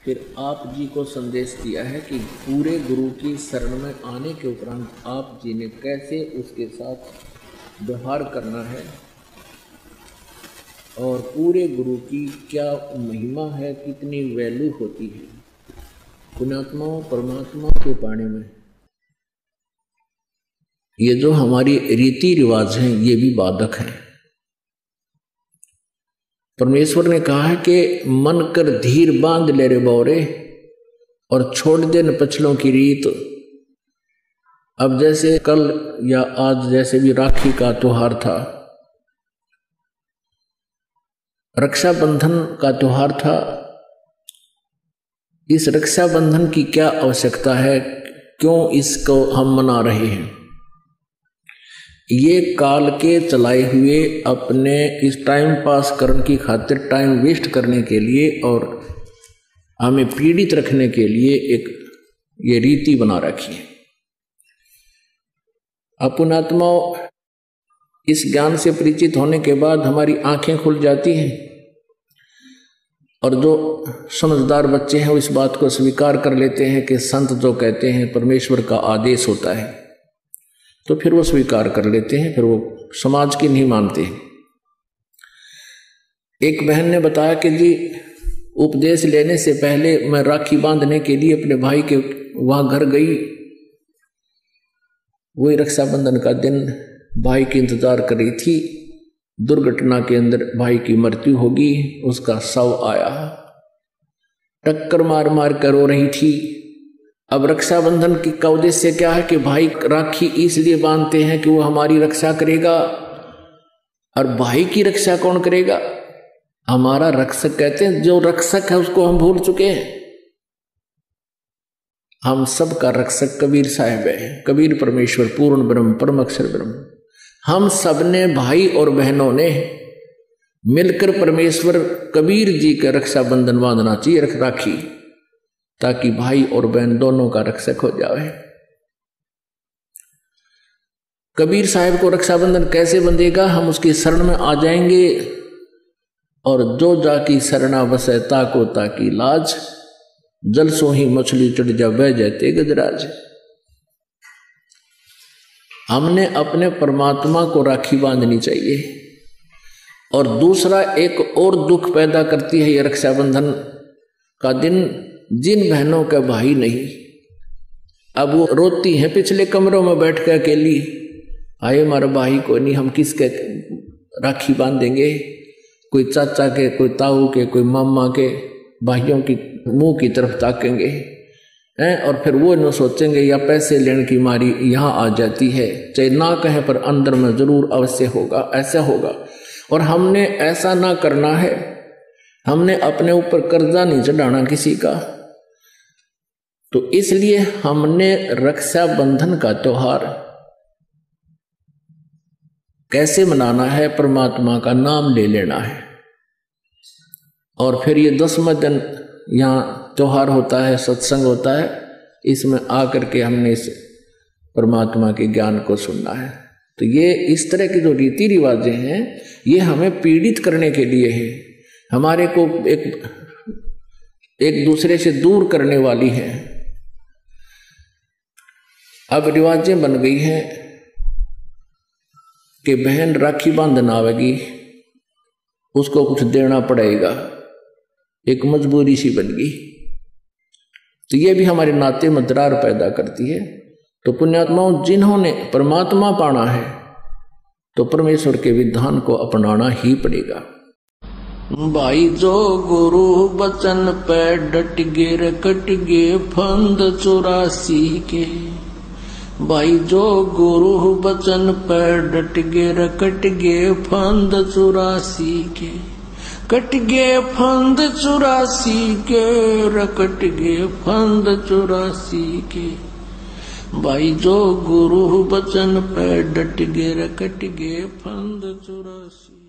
फिर आप जी को संदेश दिया है कि पूरे गुरु की शरण में आने के उपरांत आप जी ने कैसे उसके साथ व्यवहार करना है और पूरे गुरु की क्या महिमा है, कितनी वैल्यू होती है पुण्यात्माओं परमात्मा को पाने में। ये जो हमारी रीति रिवाज हैं ये भी बाधक हैं। परमेश्वर ने कहा है कि मन कर धीर बांध ले रे बौरे और छोड़ दे न पछलों की रीत। अब जैसे कल या आज जैसे भी राखी का त्योहार था, रक्षाबंधन का त्योहार था, इस रक्षाबंधन की क्या आवश्यकता है, क्यों इसको हम मना रहे हैं? ये काल के चलाए हुए अपने इस टाइम पास करने की खातिर, टाइम वेस्ट करने के लिए और हमें पीड़ित रखने के लिए एक ये रीति बना रखी है। पुण्यात्माओं, इस ज्ञान से परिचित होने के बाद हमारी आंखें खुल जाती हैं और जो समझदार बच्चे हैं वो इस बात को स्वीकार कर लेते हैं कि संत जो कहते हैं परमेश्वर का आदेश होता है, तो फिर वो स्वीकार कर लेते हैं, फिर वो समाज की नहीं मानते। एक बहन ने बताया कि जी उपदेश लेने से पहले मैं राखी बांधने के लिए अपने भाई के वहां घर गई। वही रक्षाबंधन का दिन भाई की इंतजार कर रही थी। दुर्घटना के अंदर भाई की मृत्यु होगी, उसका शव आया, टक्कर मार मार कर रो रही थी। अब रक्षाबंधन की का उद्देश्य क्या है कि भाई राखी इसलिए बांधते हैं कि वो हमारी रक्षा करेगा। और भाई की रक्षा कौन करेगा? हमारा रक्षक कहते हैं, जो रक्षक है उसको हम भूल चुके हैं। हम सब का रक्षक कबीर साहब है। कबीर परमेश्वर पूर्ण ब्रह्म परम अक्षर ब्रह्म। हम सब ने भाई और बहनों ने मिलकर परमेश्वर कबीर जी का रक्षाबंधन बांधना चाहिए, राखी, ताकि भाई और बहन दोनों का रक्षक हो जाए। कबीर साहब को रक्षाबंधन कैसे बंधेगा? हम उसकी शरण में आ जाएंगे और जो जाकी शरणा बसे ताको ताकी लाज, जल सो ही मछली चढ़ जा बह जाते गजराज। हमने अपने परमात्मा को राखी बांधनी चाहिए। और दूसरा एक और दुख पैदा करती है ये रक्षाबंधन का दिन, जिन बहनों का भाई नहीं, अब वो रोती हैं पिछले कमरों में बैठ कर अकेली, आए हमारा भाई को नहीं, हम किसके राखी बांधेंगे? कोई चाचा के, कोई ताऊ के, कोई मामा के भाइयों की मुंह की तरफ ताकेंगे हैं। और फिर वो न सोचेंगे या पैसे लेने की मारी यहाँ आ जाती है, चाहे ना कहें पर अंदर में जरूर अवश्य होगा, ऐसा होगा। और हमने ऐसा ना करना है। हमने अपने ऊपर कर्जा नहीं चढ़ाना किसी का। तो इसलिए हमने रक्षाबंधन का त्योहार कैसे मनाना है? परमात्मा का नाम ले लेना है। और फिर ये 10वां दिन यहाँ त्योहार होता है, सत्संग होता है, इसमें आकर के हमने इस परमात्मा के ज्ञान को सुनना है। तो ये इस तरह की जो रीति रिवाजें हैं ये हमें पीड़ित करने के लिए है, हमारे को एक दूसरे से दूर करने वाली है। अब रिवाजें बन गई हैं कि बहन राखी बांधना आवेगी, उसको कुछ देना पड़ेगा, एक मजबूरी सी बन गई। तो ये भी हमारे नाते में दरार पैदा करती है। तो पुण्यात्माओं, जिन्होंने परमात्मा पाना है तो परमेश्वर के विधान को अपनाना ही पड़ेगा। भाई जो गुरु बचन पे डट गे रकट गे फंद 84 के। भाई जो गुरु बचन पे डट गे रकट गे फंद 84 के। कट गे फंद 84 के, रकट गे फंद 84 के। भाई जो गुरु बचन पे डट गे रकट गे फंद 84।